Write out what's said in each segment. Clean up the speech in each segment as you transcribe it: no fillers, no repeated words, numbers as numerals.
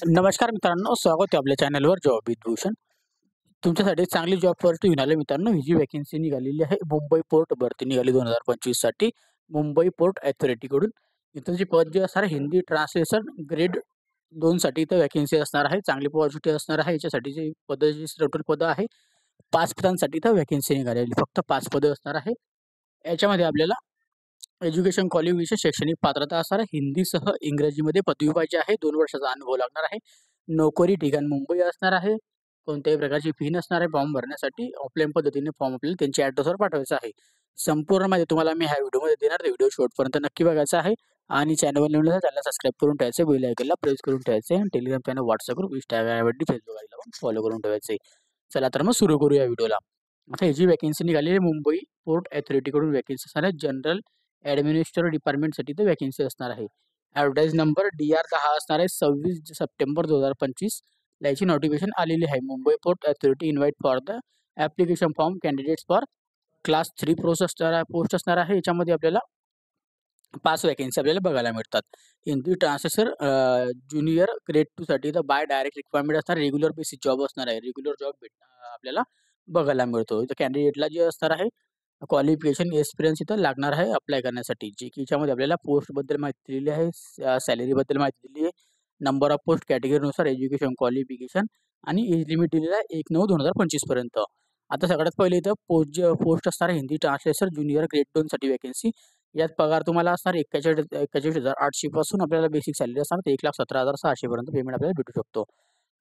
नमस्कार मित्रांनो, स्वागत आहे आपल्या चॅनलवर जॉब विथ भूषण. तुमच्यासाठी चांगली जॉब ऑपॉर्च्युनिटी घेऊन आले मित्रांनो. ही जी वॅकन्सी निघालेली आहे मुंबई पोर्ट भरती निघाली 2025 साठी मुंबई पोर्ट अथॉरिटीकडून. इथं जी पद जे असणार आहे हिंदी ट्रान्सलेशन ग्रेड 2 साठी इथं वॅकन्सी असणार आहे. चांगली ऑपॉर्च्युनिटी असणार आहे. याच्यासाठी जी पदं जी टोटल पदं आहे 5 पदांसाठी इथं वॅकन्सी निघालेली. फक्त 5 पदं असणार आहे. याच्यामध्ये आपल्याला एज्युकेशन क्वालिफिकेशन शैक्षणिक पात्रता असणार आहे. हिंदीसह इंग्रजीमध्ये पदवी पाहिजे आहे. 2 वर्षाचा अनुभव लागणार आहे. नोकरी ठिकाण मुंबई असणार आहे. कोणत्याही प्रकारची फी नसणार आहे फॉर्म भरण्यासाठी. ऑफलाईन पद्धतीने फॉर्म आपल्याला त्यांच्या ॲड्रेसवर पाठवायचा आहे. संपूर्ण माहिती तुम्हाला मी ह्या व्हिडिओमध्ये देणार. व्हिडिओ शेवटपर्यंत नक्की बघायचा आहे आणि चॅनलवर नवीन असेल चॅनलला सबस्क्राईब करून ठेवायचं, बेल आयकॉनला प्रेस करून ठेवायचं आणि Telegram channel, WhatsApp group, Instagram ID, Facebook आयडीला पण फॉलो करून ठेवायचं. चला तर मग सुरू करूया व्हिडिओला. आता ही जी वॅकन्सी निघालेली आहे मुंबई पोर्ट अथॉरिटीकडून वॅकन्सी असणार आहे. जनरल ॲडमिनिस्ट्रेटर डिपार्टमेंटसाठी तर वॅकन्सी असणार आहे. ॲडव्हर्टाइज नंबर DR10 असणार आहे. 26 सप्टेंबर 2025 ला याची नोटिफिकेशन आलेली आहे. Mumbai port authority invite for the application form candidates for class 3 post असणार आहे. याच्यामध्ये आपल्याला 5 वॅकन्सी आपल्याला बघायला मिळतात. हिंदी ट्रान्सलेटर ज्युनियर ग्रेड 2 साठी तर बाय डायरेक्ट रिक्वायरमेंट असणार. रेग्युलर बेसिस जॉब असणार आहे. रेग्युलर जॉब आपल्याला बघायला मिळतो. इथं कॅन्डिडेटला जे असणार आहे क्वालिफिकेशन एक्सपिरियन्स इथं लागणार आहे अप्लाय करण्यासाठी. जे की याच्यामध्ये आपल्याला पोस्टबद्दल माहिती दिलेली आहे, सॅलरीबद्दल माहिती दिली आहे, नंबर ऑफ पोस्ट कॅटेगरीनुसार एज्युकेशन क्वालिफिकेशन आणि एज लिमिट दिलेलं आहे 1/9/2025 पर्यंत. आता सगळ्यात पहिले इथं पोस्ट असणार आहे हिंदी ट्रान्सलेटर ज्युनियर ग्रेड 2 साठी वॅकन्सी. यात पगार तुम्हाला असणार 41,800 पासून आपल्याला बेसिक सॅलरी असणार तर 1,17,600 पर्यंत पेमेंट आपल्याला भेटू शकतो.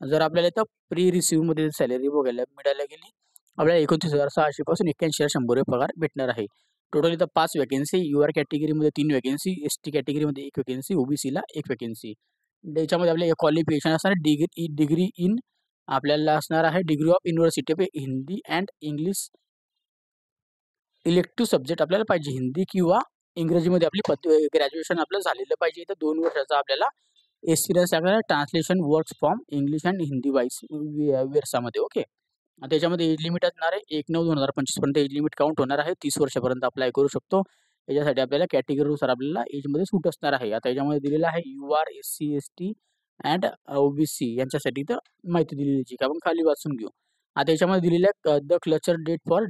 जर आपल्याला इथं प्री रिसीव्हमध्ये सॅलरी बघायला मिळायला गेली आपल्याला 29,600 पासून 81,100 पगार भेटणार आहे. टोटल इथं 5 वॅकन्सी, UR कॅटेगरीमध्ये 3 वॅकन्सी, ST कॅटेगरीमध्ये 1 वॅकन्सी, OBCला 1 वॅकन्सी. याच्यामध्ये आपल्या क्वालिफिकेशन असणार डिग्री डिग्री इन आपल्याला असणार आहे degree of university of Hindi and English elective subject आपल्याला पाहिजे. हिंदी किंवा इंग्रजीमध्ये आपली ग्रॅज्युएशन आपलं झालेलं पाहिजे. इथं 2 वर्षाचा आपल्याला एक्सपिरियन्स लागणार translation works from English and Hindi wise विरसामध्ये. ओके. त्याच्यामध्ये एज लिमिट असणार आहे 1/9/2025 पर्यंत एज लिमिट काउंट होणार आहे. 30 वर्षापर्यंत अप्लाय करू शकतो. याच्यासाठी आपल्याला कॅटेगरीनुसार आपल्याला एजमध्ये सूट असणार आहे. आता याच्यामध्ये दिलेलं आहे UR, SC, ST and OBC यांच्यासाठी तर माहिती दिलेली जी आपण खाली वाचून घेऊ. आता याच्यामध्ये दिलेलं आहे द क्लचर date for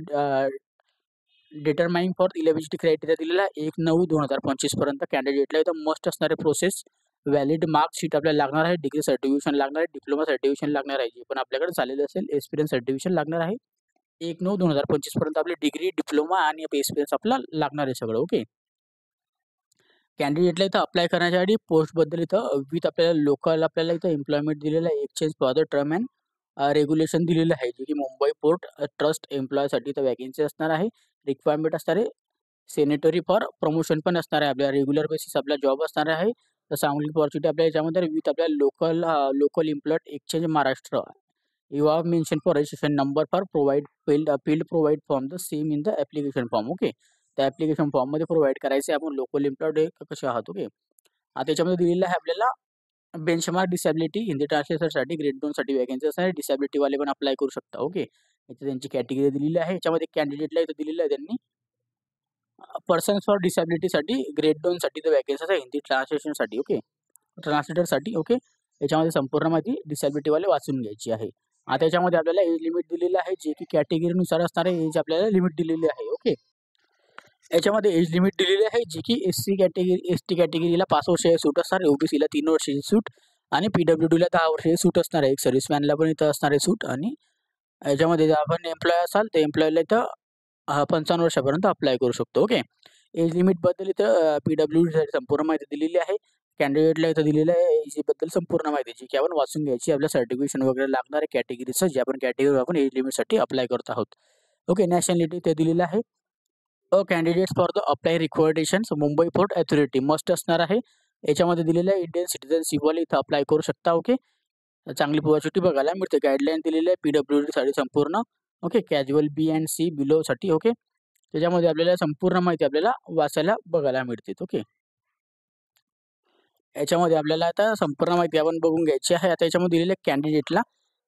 determining for eligibility criteria दिलेला आहे 1/9/2025 पर्यंत. कॅन्डिडेटला इथं मस्ट असणारे प्रोसेस व्हॅलिड मार्कशीट आपल्याला लागणार आहे. डिग्री सर्टिफिकेशन लागणार आहे. डिप्लोमा सर्टिफिकेशन लागणार आहे. जे पण आपल्याकडे झालेलं असेल एक्सपिरियन्स सर्टिफिकेशन लागणार आहे. 1/9/2025 पर्यंत आपली डिग्री, डिप्लोमा आणि एक्सपिरियन्स आपला लागणार आहे सगळं. ओके. कॅन्डिडेटला इथं अप्लाय करण्याच्या आधी पोस्टबद्दल इथं विथ आपल्याला लोकल आपल्याला इथं एम्प्लॉयमेंट दिलेलं आहे. Exchange for the term and regulation दिलेलं आहे. जे की मुंबई पोर्ट ट्रस्ट एम्प्लॉयसाठी इथं वॅकन्सी असणार आहे. रिक्वायरमेंट असणार आहे. सेनेटरी फॉर प्रमोशन पण असणार आहे. आपल्या रेग्युलर बेसिस आपला जॉब असणार आहे. तर चांगली अपॉर्च्युनिटी आपल्या याच्यामध्ये विथ आपल्या local employed exchange Maharashtra. You have mention for registration number for field provide form the same in the application form. Okay. त्या ॲप्लिकेशन फॉर्ममध्ये प्रोव्हाइड करायचे आपण लोकल एम्प्लॉयड कसे आहात. ओके. आता त्याच्यामध्ये दिलेलं आहे आपल्याला बेंचमार्क डिसॅबिलिटी हिंदी ट्रान्सलेटरसाठी ग्रेड 2 साठी वॅकन्सी असणार आहे. डिसॅबिलिटीवाले पण अप्लाय करू शकता. ओके. इथे त्यांची कॅटेगरी दिलेली आहे. याच्यामध्ये कॅन्डिडेटला इथं दिलेलं आहे त्यांनी पर्सन्स फॉर डिसॅबिलिटीसाठी ग्रेड 2 साठी तर वॅकन्सी आहे हिंदी ट्रान्सलेशनसाठी. ओके. ट्रान्सलेटरसाठी. ओके. याच्यामध्ये संपूर्ण माहिती डिसॅबिलिटीवाले वाचून घ्यायची आहे. आता याच्यामध्ये आपल्याला एज लिमिट दिलेलं आहे जे की कॅटेगरीनुसार असणारे एज आपल्याला लिमिट दिलेली आहे. ओके. याच्यामध्ये एज लिमिट दिलेली आहे जी की ST कॅटेगरीला 5 वर्ष सूट असणार आहे. OBCला 3 वर्षाची सूट आणि PWDला 10 वर्षाची सूट असणार आहे. एक सर्व्हिसमॅनला पण इथं असणार आहे सूट आणि याच्यामध्ये जर आपण एम्प्लॉय असाल तर एम्प्लॉयला इथं 55 वर्षापर्यंत अप्लाय करू शकतो. ओके. एज लिमिटबद्दल इथं PWDसाठी संपूर्ण माहिती दिलेली आहे. कॅन्डिडेटला इथं दिलेलं आहे एजबद्दल संपूर्ण माहिती जी की आपण वाचून घ्यायची. आपल्या सर्टिफिकेशन वगैरे लागणार आहे कॅटेगरीचं जे आपण कॅटेगरी आपण एज लिमिटसाठी अप्लाय करत आहोत. ओके. नॅशनॅलिटी ते दिलेलं आहे. Candidates for the apply requirements Mumbai port authority must असणार आहे. याच्यामध्ये दिलेलं आहे इंडियन सिटिझनशिपवाले इथं अप्लाय करू शकता. ओके. चांगली अपॉर्च्युनिटी बघायला मिळते. गाईडलाईन दिलेली आहे PWDसाठी संपूर्ण. Okay. Casual B and C बिलोसाठी. ओके. त्याच्यामध्ये आपल्याला संपूर्ण माहिती आपल्याला वाचायला बघायला मिळते. ओके. याच्यामध्ये आपल्याला आता संपूर्ण माहिती आपण बघून घ्यायची आहे. आता याच्यामध्ये दिलेलं आहे कॅन्डिडेटला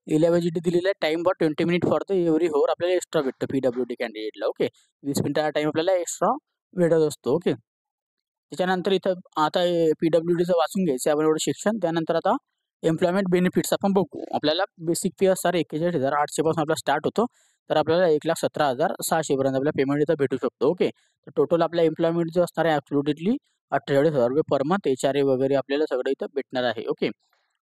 इलिजिबिलिटी दिलेलं आहे time for 20 minute for the every होर आपल्याला एक्स्ट्रा भेटतं PWD कॅन्डिडेटला. ओके. 20 मिनिटाचा टाईम आपल्याला एक्स्ट्रा भेटत असतो. ओके. त्याच्यानंतर इथं आता PWDचं वाचून घ्यायचं आपण एवढं शिक्षण. त्यानंतर आता एम्प्लॉयमेंट बेनिफिट्स आपण बघू. आपल्याला बेसिक पे असणार 41,800 पासून आपला स्टार्ट होतो. तर आपल्याला 1,17,600 पर्यंत आपल्याला पेमेंट इथं भेटू शकतो. ओके. तर टोटल आपला एम्प्लॉयमेंट जो असणार आहे ॲब्सोल्युटली ₹48,000 पर मंथ एचआरए वगैरे आपल्याला सगळं इथं भेटणार आहे. ओके.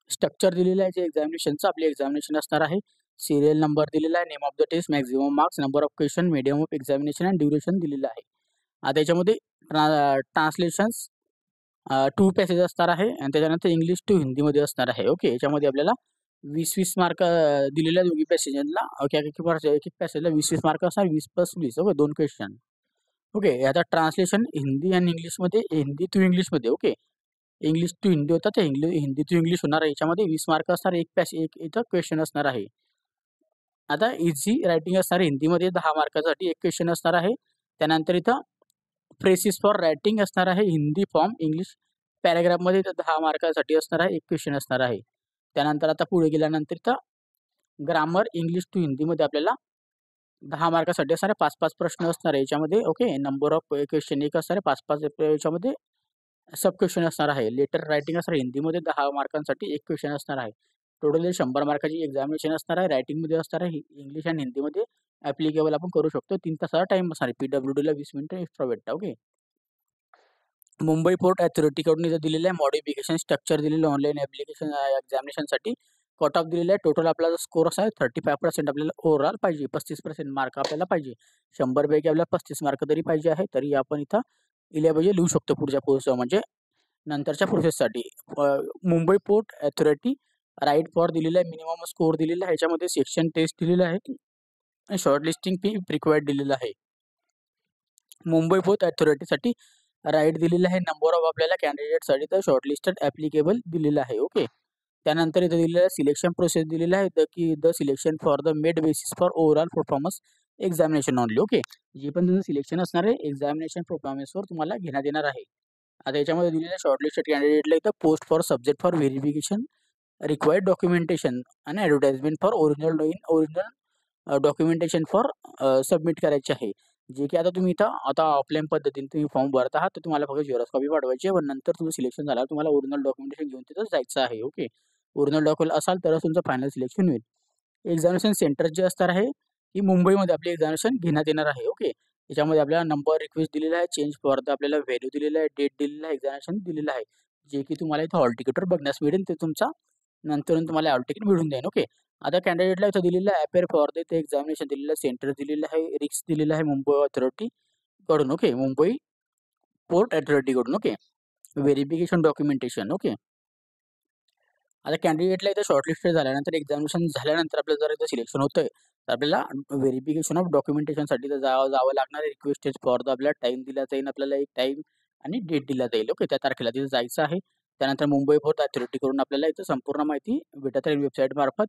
स्ट्रक्चर दिलेलं आहे जे एक्झामिनेशनचं. आपली एक्झामिनेशन असणार आहे. सीरियल नंबर दिलेला आहे, name of the test, maximum marks, number of question, medium of examination and duration दिलेलं आहे. आता याच्यामध्ये ट्रान्सलेशन्स 2 पॅसेज असणार आहे आणि त्याच्यानंतर इंग्लिश टू हिंदीमध्ये असणार आहे. ओके. याच्यामध्ये आपल्याला 20-20 मार्क दिलेले आहेत दोन्ही पॅसेजला. ओके. एक-एक पॅसेजला 20-20 मार्क असणार. 20+20 ओके. 2 क्वेश्चन. ओके. आता ट्रान्सलेशन हिंदी आणि इंग्लिशमध्ये, हिंदी टू इंग्लिशमध्ये. ओके. इंग्लिश टू हिंदी होता ते हिंदी टू इंग्लिश होणार आहे. याच्यामध्ये 20 मार्क असणार. एक इथं क्वेश्चन असणार आहे. आता इझी रायटिंग असणार आहे हिंदीमध्ये 10 मार्कासाठी एक क्वेश्चन असणार आहे. त्यानंतर इथं फ्रेसिस फॉर रायटिंग असणार आहे हिंदी फॉर्म इंग्लिश पॅराग्राफमध्ये इथं 10 मार्कासाठी असणार आहे. एक क्वेश्चन असणार आहे. त्यानंतर आता पुढे गेल्यानंतर इथं ग्रामर इंग्लिश टू हिंदीमध्ये आपल्याला 10 मार्कासाठी असणारे 5-5 प्रश्न असणार आहे याच्यामध्ये. ओके. नंबर ऑफ क्वेश्चन एक असणार आहे. 5-5 याच्यामध्ये सब क्वेश्चन असणार आहे. लेटर रायटिंग असणार हिंदीमध्ये 10 मार्कांसाठी एक क्वेश्चन असणार आहे. टोटल 100 मार्काची एक्झामिनेशन असणार आहे. रायटिंगमध्ये असणार आहे. इंग्लिश आणि हिंदीमध्ये ॲप्लिकेबल आपण करू शकतो. 3 तासाचा टाईम असणार आहे. पीडब्ल्यूडीला 20 मिनिटं एक्स्ट्रा भेटतं. ओके. मुंबई पोर्ट अथॉरिटीकडून इथं दिलेलं आहे मॉडिफिकेशन स्ट्रक्चर दिलेलं ऑनलाईन ॲप्लिकेशन एक्झामिनेशनसाठी. कट ऑफ दिलेला आहे. टोटल आपला स्कोर असा आहे 35% आपल्याला ओव्हरऑल पाहिजे. 35% मार्क आपल्याला पाहिजे. 100 पैकी आपल्याला 35 मार्क तरी पाहिजे आहे. तरी आपण इथं इलेबल लिहू शकतो पुढच्या प्रोसेस म्हणजे नंतरच्या प्रोसेससाठी. Mumbai port authority right for दिलेला आहे. मिनिमम स्कोर दिलेला आहे. ह्याच्यामध्ये सेक्शन टेस्ट दिलेलं आहे आणि शॉर्ट लिस्टिंग फी रिक्वायर्ड दिलेलं आहे. मुंबई पोर्ट अथॉरिटीसाठी राईट दिलेलं आहे. नंबर ऑफ आपल्याला कॅन्डिडेटसाठी तर शॉर्टलिस्टेड ॲप्लिकेबल दिलेलं आहे. ओके. त्यानंतर इथं दिलेलं आहे सिलेक्शन प्रोसेस दिलेलं आहे the selection for the made basis for overall performance examination only. Okay. जे पण तुमचं सिलेक्शन असणार आहे एक्झामिनेशन परफॉर्मन्सवर तुम्हाला घेण्यात येणार आहे. आता याच्यामध्ये दिलेलं आहे शॉर्टलिस्टेड कॅन्डिडेटला इथं post for subject for verification required documentation आणि advertisement for original documentation for submit करायचे आहे. जे की आता तुम्ही इथं आता ऑफलाईन पद्धतीने तुम्ही फॉर्म भरत आहात तर तुम्हाला फक्त झेरॉक्स कॉपी पाठवायची आहे व नंतर तुमचं सिलेक्शन झाल्यावर तुम्हाला ओरिजिनल डॉक्युमेंटेशन घेऊन तिथं जायचं आहे. ओके. ओरिजिनल डॉक्युमेंट असाल तरच तुमचं फायनल सिलेक्शन होईल. एक्झामिनेशन सेंटर जे असणार आहे की मुंबईमध्ये आपले एक्झामिनेशन घेण्यात येणार आहे. ओके. याच्यामध्ये आपल्याला नंबर रिक्वेस्ट दिलेला आहे, चेंज फॉर द आपल्याला व्हॅल्यू दिलेला आहे, डेट दिलेला आहे, एक्झामिनेशन दिलेलं आहे. जे की तुम्हाला इथं हॉल तिकीटवर बघण्यास मिळेल ते तुमचा नंतर तुम्हाला हॉल तिकीट मिळून जाईल. ओके. आता कॅन्डिडेटला इथं दिलेलं आहे अपेअर फॉर द इथे एक्झामिनेशन दिलेलं आहे, सेंटर दिलेलं आहे, रिक्स दिलेलं आहे मुंबई अथॉरिटी कडून. ओके. मुंबई पोर्ट अथॉरिटीकडून. ओके. Verification documentation. ओके. आता कॅन्डिडेटला इथं शॉर्टलिस्टेड झाल्यानंतर एक्झामिनेशन झाल्यानंतर आपल्याला जर इथं सिलेक्शन होतंय तर आपल्याला व्हेरिफिकेशन ऑफ डॉक्युमेंटेशनसाठी तर जावं लागणार आहे. रिक्वेस्ट फॉर द आपल्याला टाईम दिला जाईल. आपल्याला एक टाईम आणि डेट दिला जाईल. ओके. त्या तारखेला तिथं जायचं आहे. त्यानंतर मुंबई पोर्ट अथॉरिटीकडून आपल्याला इथं संपूर्ण माहिती भेटत राहील वेबसाईटमार्फत.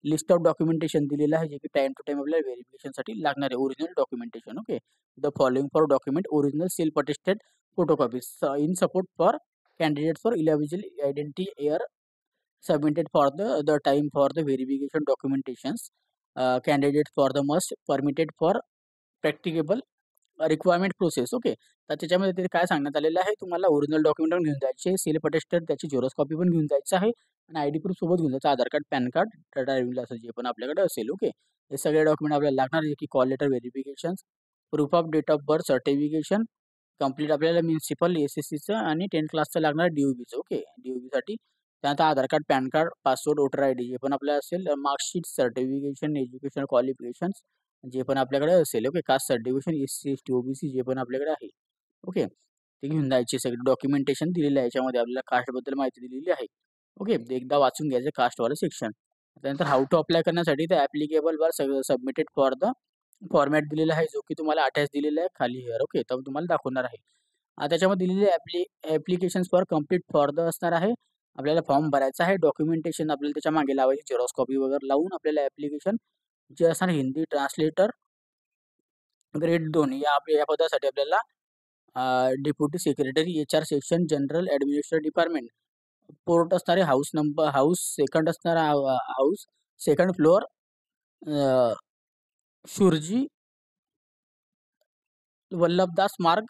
लिस्ट ऑफ डॉक्युमेंटेशन दिलेलं आहे जे की टाईम टू टाईम आपल्याला व्हेरिफिकेशनसाठी लागणार आहे. Original documentation. Okay. The following for document original self attested photocopies in support for candidate for eligible identity air submitted for the time for the verification documentations candidates for the must permitted for practicable requirement process. Okay. तर त्याच्यामध्ये ते काय सांगण्यात आलेलं आहे तुम्हाला original document पण घेऊन जायचे, सेल्फ अटेस्टेड त्याची झेरॉक्स कॉपी पण घेऊन जायचं आहे आणि आयडी प्रूफ सोबत घेऊन जायचं Aadhaar card, PAN card, driving licence जे पण आपल्याकडे असेल. ओके. हे सगळे डॉक्युमेंट आपल्याला लागणार आहे की call letter verification, proof of date of birth certification, complete आपल्याला म्युनिसिपल एस-एस-सीचं आणि 10th क्लासचं लागणार डी-ओ-बीचं. ओके. डी-ओ-बीसाठी त्यानंतर Aadhaar card, PAN card, passport, voter ID जे पण आपल्याला असेल, मार्कशीट, सर्टिफिकेशन, एज्युकेशनल क्वालिफिकेशन्स जे पण आपल्याकडे असेल. Okay. Caste certification, SC, ST, OBC जे पण आपल्याकडे आहे. ओके. ते घेऊन जायचे सगळे डॉक्युमेंटेशन दिलेलं आहे. याच्यामध्ये आपल्याला कास्टबद्दल माहिती दिलेली आहे. ओके. ते एकदा वाचून घ्यायचं कास्टवालं सेक्शन. त्यानंतर हाऊ टू अप्लाय करण्यासाठी ते ॲप्लिकेबल वर सबमिटेड फॉर द फॉर्मॅट दिलेला आहे जो की तुम्हाला अटॅच दिलेला आहे खाली हिअर. ओके. तर तुम्हाला दाखवणार आहे. त्याच्यामध्ये दिलेले applications for complete for the असणार आहे. आपल्याला फॉर्म भरायचा आहे. डॉक्युमेंटेशन आपल्याला त्याच्या मागे लावायची झेरॉक्स कॉपी वगैरे लावून आपल्याला ॲप्लिकेशन जे असणार हिंदी ट्रान्सलेटर ग्रेड 2 या पदासाठी आपल्याला deputy secretary HR section general administrative department port असणारे हाऊस सेकंड असणारा हाऊस सेकंड फ्लोअर शुरजी वल्लभदास मार्ग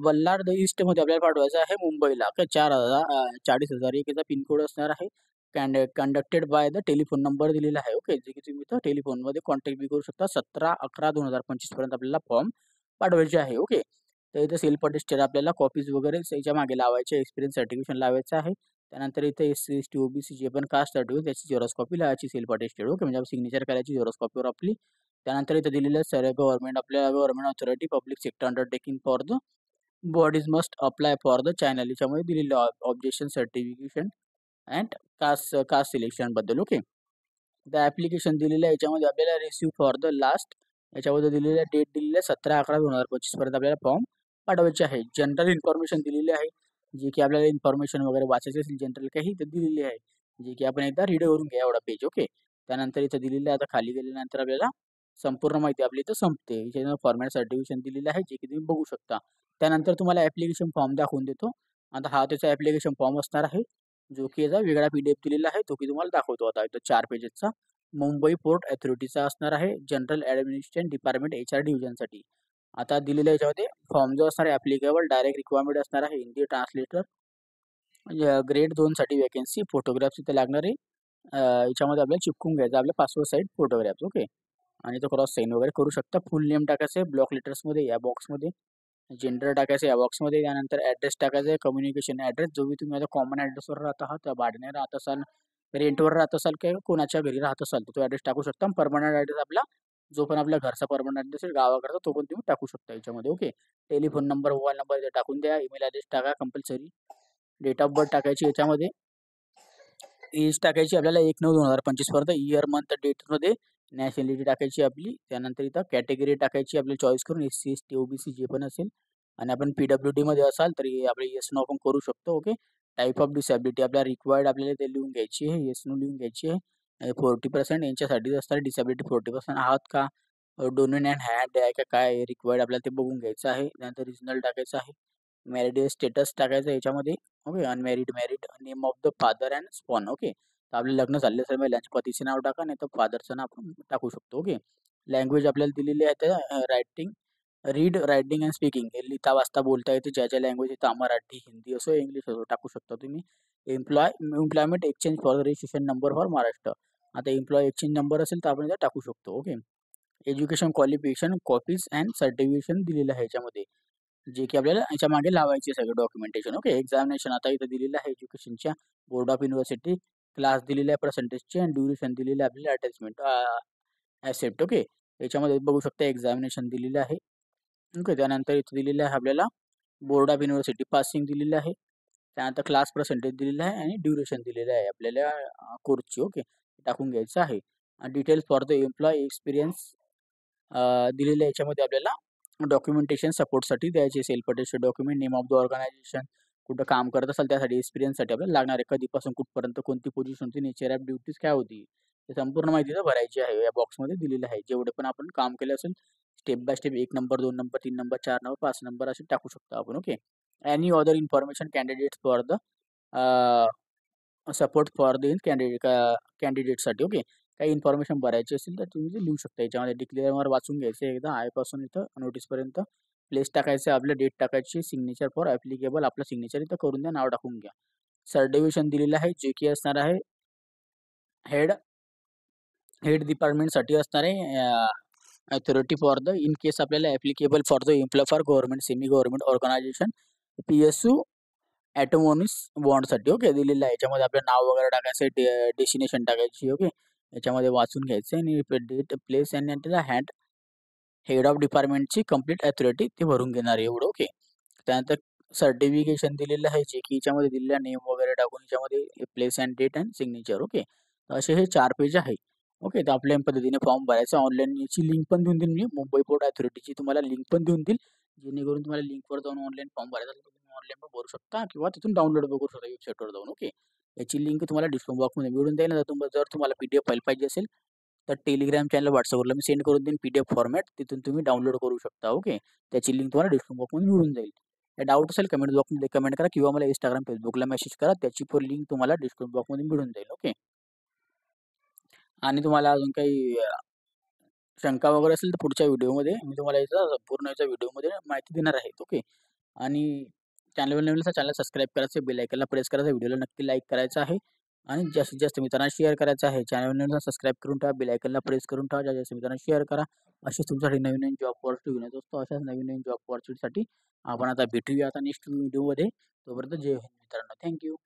बल्लार्ड ईस्टमध्ये आपल्याला पाठवायचं आहे मुंबईला. ओके. 40,000 याचा पिनकोड असणार आहे. Conducted by the telephone number दिलेला आहे. ओके. जे की तुम्ही इथं टेलिफोनमध्ये कॉन्टॅक्ट बी करू शकता. 17/11/2025 पर्यंत आपल्याला फॉर्म पाठवायचे आहे. ओके. तर इथे सेल्फ अटेस्टेड आपल्याला कॉपीज वगैरे याच्या मागे लावायचे, एक्सपिरियन्स सर्टिफिकेशन लावायचं आहे. त्यानंतर इथे एस-सी, एस-टी, ओ-बी-सी जे पण कास्ट सर्टिफिकेट त्याची झेरॉक्स कॉपी लावायची सेल्फ अटेस्टेड. ओके. म्हणजे सिग्नेचर करायची झेरॉक्स कॉपीवर आपली. त्यानंतर इथे दिलेलं आहे sir government authority public sector undertaking for the bodies must apply for the channel याच्यामध्ये दिलेलं objection certification and caste selection बद्दल. ओके. द ॲप्लिकेशन दिलेलं आहे याच्यामध्ये आपल्याला रिसीव्ह फॉर द लास्ट याच्यामध्ये दिलेल्या डेट दिलेल्या 17/11/2025 पर्यंत आपल्याला फॉर्म पाठवायचे आहे. जनरल इन्फॉर्मेशन दिलेली आहे, जे की आपल्याला इन्फॉर्मेशन वगैरे वाचायची असेल जनरल काही तर दिलेली आहे, जे की आपण एकदा रीड करून घ्या एवढा पेज. ओके. त्यानंतर इथं दिलेलं आहे, आता खाली गेल्यानंतर आपल्याला संपूर्ण माहिती आपली इथं संपते. याच्यानंतर फॉर्मॅट सर्टिफिकेशन दिलेलं आहे, जे की तुम्ही बघू शकता. त्यानंतर तुम्हाला ॲप्लिकेशन फॉर्म दाखवून देतो. आता हा त्याचा ॲप्लिकेशन फॉर्म असणार आहे, जो की याचा वेगळा PDF दिलेला आहे, तो की तुम्हाला दाखवतो. आता इथं 4 पेजेसचा मुंबई पोर्ट अथॉरिटीचा असणार आहे, जनरल ॲडमिनिस्ट्रेशन डिपार्टमेंट HR डिव्हिजनसाठी. आता दिलेल्या याच्यामध्ये फॉर्म जो असणार आहे ॲप्लिकेबल डायरेक्ट रिक्वायरमेंट असणार आहे हिंदी ट्रान्सलेटर, ग्रेड 2 साठी वॅकन्सी, फोटोग्राफ्स इथे लागणार आहे. याच्यामध्ये आपल्याला चिपकून घ्यायचं आपल्या पासपोर्ट साईज फोटोग्राफ्स. ओके. आणि तो क्रॉस साईन वगैरे करू शकता. फुल नेम टाकायचं आहे ब्लॉक लेटर्समध्ये या बॉक्समध्ये. जेंडर टाकायचं या बॉक्समध्ये. त्यानंतर ॲड्रेस टाकायचा आहे, कम्युनिकेशन ॲड्रेस जो भी तुम्ही आता कॉमन ॲड्रेसवर राहत आहात, भाड्याने राहत असाल, रेंटवर राहत असाल किंवा कोणाच्या घरी राहत असाल तर तो ॲड्रेस टाकू शकता. परमनंट ॲड्रेस आपला जो पण आपल्या घरचा परमनंट ॲड्रेस आहे गावाकडचा तो पण तुम्ही टाकू शकता याच्यामध्ये. Okay. Telephone number, mobile number इथे टाकून द्या. ईमेल ॲड्रेस टाका कंपल्सरी. डेट ऑफ बर्थ टाकायची याच्यामध्ये. एज टाकायची आपल्याला 1/9/2025 पर्यंत. इयर मंथ डेटमध्ये नॅशनॅलिटी टाकायची आपली. त्यानंतर इथं कॅटेगरी टाकायची आपल्याला चॉईस करून एस-सी, एस-टी, ओ-बी-सी जे पण असेल. आणि आपण PWDमध्ये असाल तर आपले येस नो आपण करू शकतो. ओके. टाइप ऑफ डिसॅबिलिटी आपल्याला रिक्वायर्ड आपल्याला ते लिहून घ्यायची आहे. येस नो लिहून घ्यायची आहे. 40% यांच्यासाठीच असणार डिसॅबिलिटी 40% आहात का? डोमिनंट हँड आहे का काय रिक्वायर्ड आपल्याला ते बघून घ्यायचं आहे. त्यानंतर रिजनल टाकायचं आहे. मॅरिड स्टेटस टाकायचं याच्यामध्ये. Okay. Unmarried, married, name of the father and spawn. Okay. तर आपलं लग्न झालेलं असेल महिलांच्या पतीचे नाव टाका, नाही तर फादरचं नाव आपण टाकू शकतो. ओके. लँग्वेज आपल्याला दिलेली आहे त्या writing, read, writing and speaking हे लिहिता वाचता बोलता येते. ज्या लँग्वेज येतं मराठी, हिंदी असो, इंग्लिश असो टाकू शकता तुम्ही. Employment exchange for registration number for Maharashtra. आता एम्प्लॉय एक्सचेंज नंबर असेल तर आपण इथं टाकू शकतो. Okay. Education qualification copies and certification दिलेलं आहे याच्यामध्ये, जे की आपल्याला याच्या मागे लावायचे सगळे डॉक्युमेंटेशन. ओके. एक्झामिनेशन आता इथं दिलेलं आहे एज्युकेशनच्या बोर्ड ऑफ युनिव्हर्सिटी. क्लास दिलेला आहे पर्सेंटेजचे आणि ड्युरेशन दिलेलं आहे आपल्याला अटॅचमेंट ॲक्सेप्ट. ओके. याच्यामध्ये बघू शकता एक्झामिनेशन दिलेलं आहे. ओके. त्यानंतर इथं दिलेलं आहे आपल्याला बोर्ड ऑफ युनिव्हर्सिटी पासिंग दिलेलं आहे. त्यानंतर क्लास पर्सेंटेज दिलेलं आहे आणि ड्युरेशन दिलेलं आहे आपल्याला कोर्सची. ओके. टाकून घ्यायचं आहे. Details for the employ experience दिलेल्या याच्यामध्ये आपल्याला डॉक्युमेंटेशन सपोर्टसाठी द्यायचे. Self attested document, name of the organisation, कुठं काम करत असाल त्यासाठी एक्सपिरियन्ससाठी आपल्याला लागणार आहे. कधीपासून कुठपर्यंत कोणती पोझिशन होती, नेचर ऑफ ड्युटीज काय होती, हे संपूर्ण माहिती तर भरायची आहे. या बॉक्समध्ये दिलेलं आहे. जेवढे पण आपण काम केलं असेल step by step 1 number, 2 number, 3 number, 4 number, 5 number असे टाकू शकतो आपण. Okay. Any other information candidates for the support for the कॅन्डिडेटसाठी. ओके. काही इन्फॉर्मेशन भरायची असेल तर तुम्ही ते लिहू शकता. याच्यामध्ये डिक्लेअरवर वाचून घ्यायचं एकदा आयपासून इथं नोटीसपर्यंत. प्लेस टाकायचं आहे, आपल्या डेट टाकायची, सिग्नेचर फॉर ॲप्लिकेबल आपलं सिग्नेचर इथं करून द्या, नाव टाकून घ्या. सर्टिफिकेशन दिलेलं आहे, जे की असणार आहे हेड हेड डिपार्टमेंटसाठी असणार आहे. Authority for the in case आपल्याला applicable for the employ for government, semi government organisation, PSU autonomous बॉन्डसाठी. ओके. दिलेलं आहे. याच्यामध्ये आपलं नाव वगैरे टाकायचं आहे, डेस्टिनेशन टाकायची. ओके. याच्यामध्ये वाचून घ्यायचं आहे आणि डेट, प्लेस आणि त्याला हेड ऑफ डिपार्टमेंटची कंप्लीट अथॉरिटी ते भरून घेणार आहे एवढं. ओके. त्यानंतर सर्टिफिकेशन दिलेलं आहे, जे की याच्यामध्ये दिलेलं नेम वगैरे टाकून याच्यामध्ये place and date and signature. Okay. असे हे 4 पेज आहे. ओके. तर आपल्या पद्धतीने फॉर्म भरायचा. ऑनलाईन याची लिंक पण देऊन देईल मी. मुंबई पोर्ट अथॉरिटीची तुम्हाला लिंक पण देऊन देईल, जेणेकरून तुम्हाला लिंकवर जाऊन ऑनलाईन फॉर्म भरायचा असेल तर तुम्ही ऑनलाईन पण भरू शकता किंवा तिथून डाउनलोड पण करू शकता वेबसाईटवर जाऊन. ओके. याची लिंक तुम्हाला डिस्क्रिप्शन बॉक्समध्ये मिळून जाईल. जर तुम्हाला PDF फाईल पाहिजे असेल तर टेलिग्राम चॅनल WhatsAppवरला मी सेंड करून देईन PDF फॉर्मॅट. तिथून तुम्ही डाउनलोड करू शकता. ओके. त्याची लिंक तुम्हाला डिस्क्रिप्शन बॉक्समध्ये मिळून जाईल. काही डाऊट असेल कमेंट बॉक्समध्ये कमेंट करा किंवा मला Instagram, Facebookला मेसेज करा. त्याची पण लिंक तुम्हाला डिस्क्रिप्शन बॉक्समध्ये मिळून जाईल. ओके. आणि तुम्हाला अजून काही शंका वगैरे असेल तर पुढच्या व्हिडिओमध्ये मी तुम्हाला याचा संपूर्ण याच्या व्हिडिओमध्ये माहिती देणार आहे. ओके. आणि चॅनलवर नवीन असेल चॅनल सबस्क्राईब करायचं, बेल आयकॉनला प्रेस करायचं, व्हिडिओला नक्की लाईक करायचं आहे आणि जास्तीत जास्त मित्रांना शेअर करायचं आहे. चॅनलवर नवीन असेल सबस्क्राईब करून ठेवा, बेल आयकॉनला प्रेस करून ठेवा, जास्तीत जास्त मित्रांना शेअर करा. असेच तुमच्यासाठी नवीन-नवीन जॉब अपॉर्च्युनिटी घेऊन येत असतो. अशाच नवीन-नवीन जॉब अपॉर्च्युनिटीसाठी आपण आता भेटूया आता नेक्स्ट व्हिडिओमध्ये. तोपर्यंत जय हिंद मित्रांनो. थँक